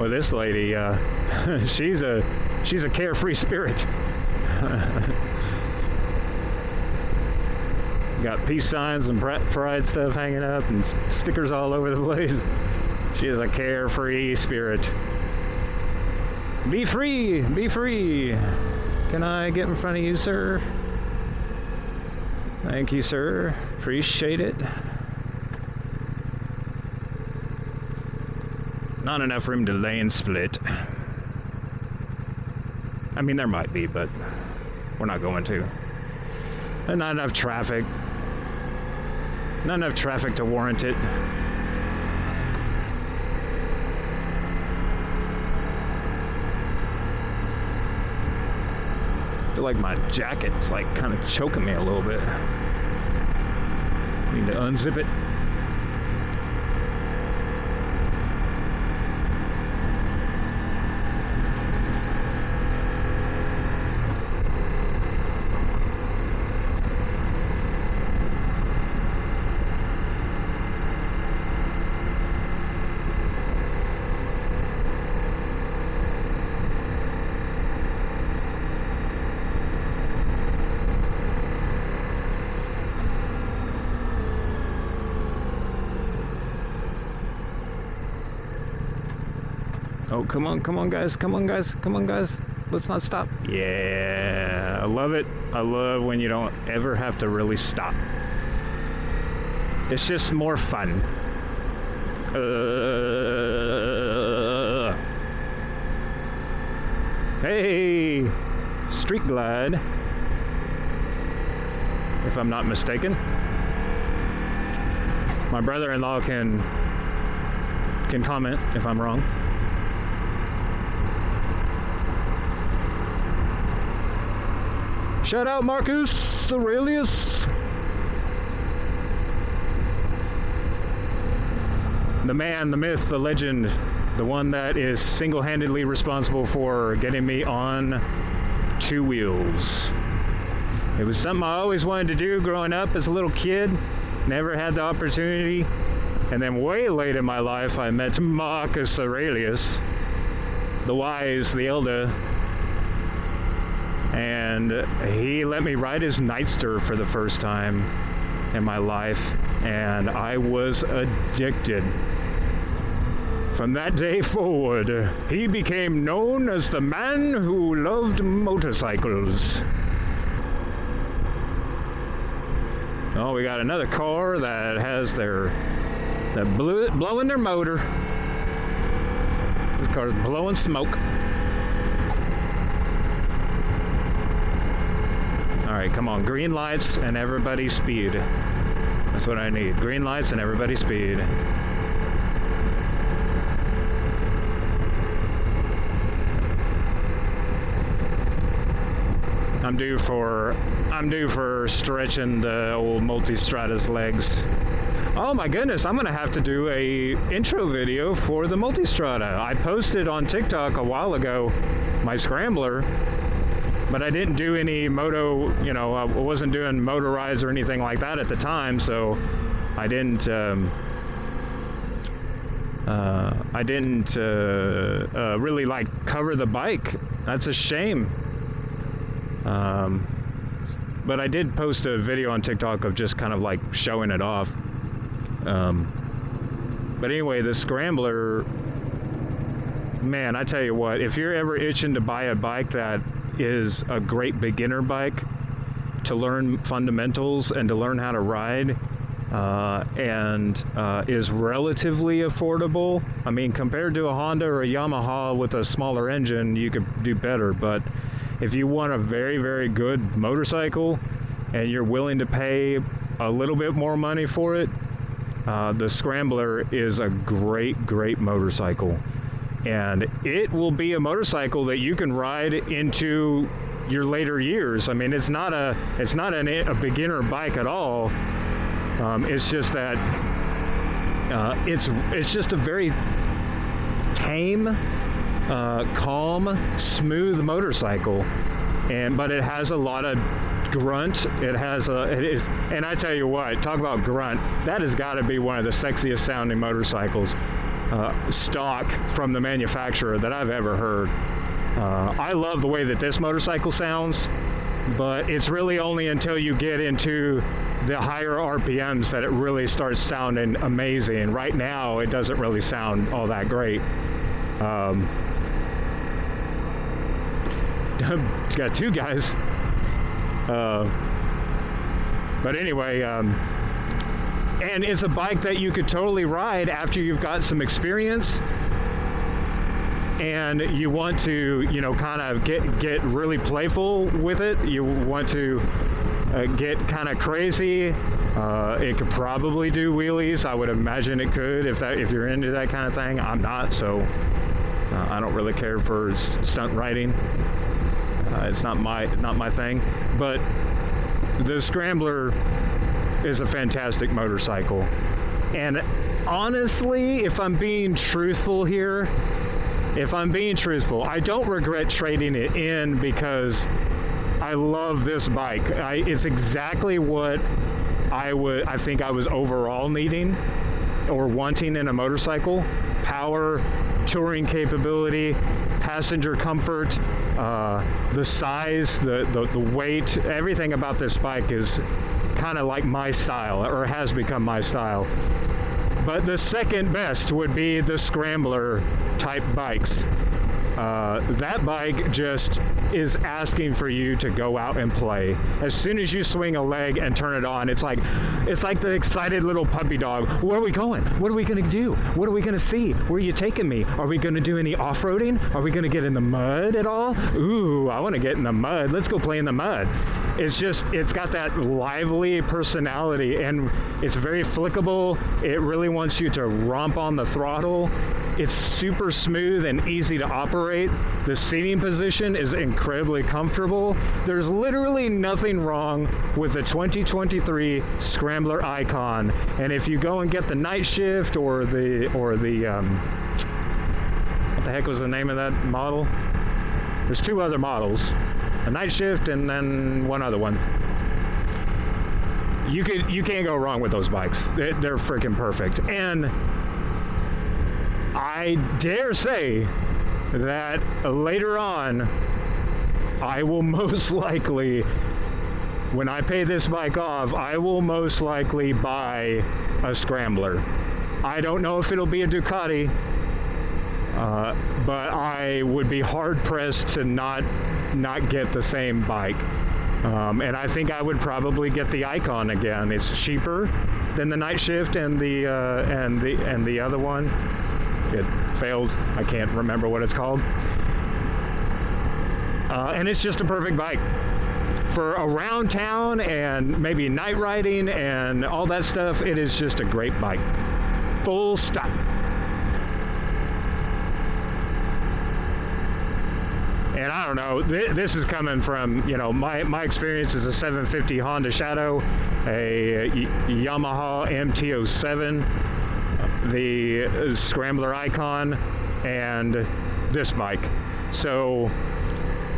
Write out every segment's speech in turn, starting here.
Well, this lady, she's a carefree spirit. Got peace signs and pride stuff hanging up and stickers all over the place. She is a carefree spirit. Be free, be free. Can I get in front of you, sir? Thank you, sir. Appreciate it. Not enough room to lane split. I mean, there might be, but we're not going to. And not enough traffic. Not enough traffic to warrant it. I feel like my jacket's like kind of choking me a little bit. Need to unzip it. Oh, come on, guys. Come on, guys. Let's not stop. Yeah, I love it. I love when you don't ever have to really stop. It's just more fun. Hey, street glide, if I'm not mistaken. My brother-in-law can comment if I'm wrong. Shout out Marcus Aurelius. The man, the myth, the legend, the one that is single-handedly responsible for getting me on two wheels. It was something I always wanted to do growing up as a little kid. Never had the opportunity. And then way late in my life, I met Marcus Aurelius, the wise, the elder. And he let me ride his Nightster for the first time in my life, and I was addicted. From that day forward, he became known as the man who loved motorcycles. Oh, we got another car that has blowing their motor. This car's blowing smoke. Alright, come on. Green lights and everybody speed. That's what I need. Green lights and everybody speed. I'm due for stretching the old Multistrada's legs. Oh my goodness, I'm gonna have to do a intro video for the Multistrada. I posted on TikTok a while ago my Scrambler, but I didn't do any moto, I wasn't doing motor rides or anything like that at the time, so I didn't really like cover the bike. That's a shame. But I did post a video on TikTok of just kind of like showing it off. But anyway, the Scrambler, man, I tell you what, if you're ever itching to buy a bike that is a great beginner bike to learn fundamentals and to learn how to ride, and is relatively affordable. I mean, compared to a Honda or a Yamaha with a smaller engine, you could do better. But if you want a very, very good motorcycle and you're willing to pay a little bit more money for it, the Scrambler is a great motorcycle. And it will be a motorcycle that you can ride into your later years. I mean, it's not a beginner bike at all. It's just that it's just a very tame, calm, smooth motorcycle, but it has a lot of grunt. And I tell you what, talk about grunt. That has got to be one of the sexiest sounding motorcycles. stock from the manufacturer that I've ever heard. I love the way that this motorcycle sounds, but it's really only until you get into the higher RPMs that it really starts sounding amazing. Right now, it doesn't really sound all that great. It's got two guys. But anyway, and it's a bike that you could totally ride after you've got some experience and you want to, you know, kind of get really playful with it. You want to get kind of crazy. It could probably do wheelies. I would imagine it could if you're into that kind of thing. I'm not, so I don't really care for stunt riding. It's not my thing. But the Scrambler is a fantastic motorcycle. And honestly, if I'm being truthful here, I don't regret trading it in because I love this bike. It's exactly what I think I was overall needing or wanting in a motorcycle. Power, touring capability, passenger comfort, the size, the weight, everything about this bike is kind of like my style, or has become my style. But the second best would be the Scrambler type bikes. That bike just is asking for you to go out and play. As soon as you swing a leg and turn it on, it's like the excited little puppy dog. Where are we going? What are we going to do? What are we going to see? Where are you taking me? Are we going to do any off-roading? Are we going to get in the mud at all? Ooh, I want to get in the mud. Let's go play in the mud. It's got that lively personality, and it's very flickable. It really wants you to romp on the throttle. It's super smooth and easy to operate. The seating position is incredibly comfortable. There's literally nothing wrong with the 2023 Scrambler Icon. And if you go and get the night shift or the what the heck was the name of that model? There's two other models, a night shift and then one other one. You can't go wrong with those bikes. They're freaking perfect. And I dare say that later on, I will most likely, when I pay this bike off, I will most likely buy a Scrambler. I don't know if it'll be a Ducati, but I would be hard-pressed to not get the same bike. And I think I would probably get the Icon again. It's cheaper than the night shift and the other one. It fails. I can't remember what it's called. And it's just a perfect bike for around town and maybe night riding and all that stuff. It is just a great bike. Full stop. And I don't know, this is coming from, you know, my experience is a 750 Honda Shadow, a Yamaha MT-07, the Scrambler Icon, and this bike. So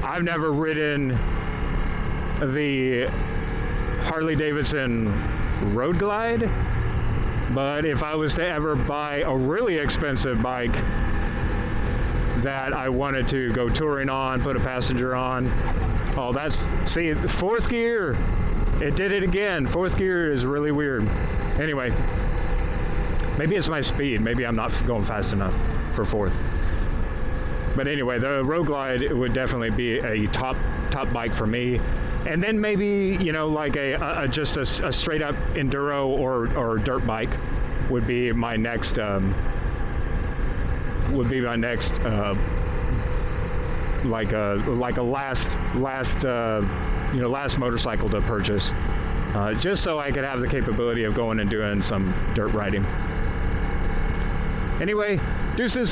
I've never ridden the Harley Davidson Road Glide, but if I was to ever buy a really expensive bike that I wanted to go touring on, put a passenger on, see, fourth gear, it did it again. Fourth gear is really weird. Anyway, maybe it's my speed. Maybe I'm not going fast enough for fourth. But anyway, the Road Glide would definitely be a top bike for me. And then maybe, you know, like just a straight up enduro or dirt bike would be my next like a last motorcycle to purchase, just so I could have the capability of going and doing some dirt riding. Anyway, deuces.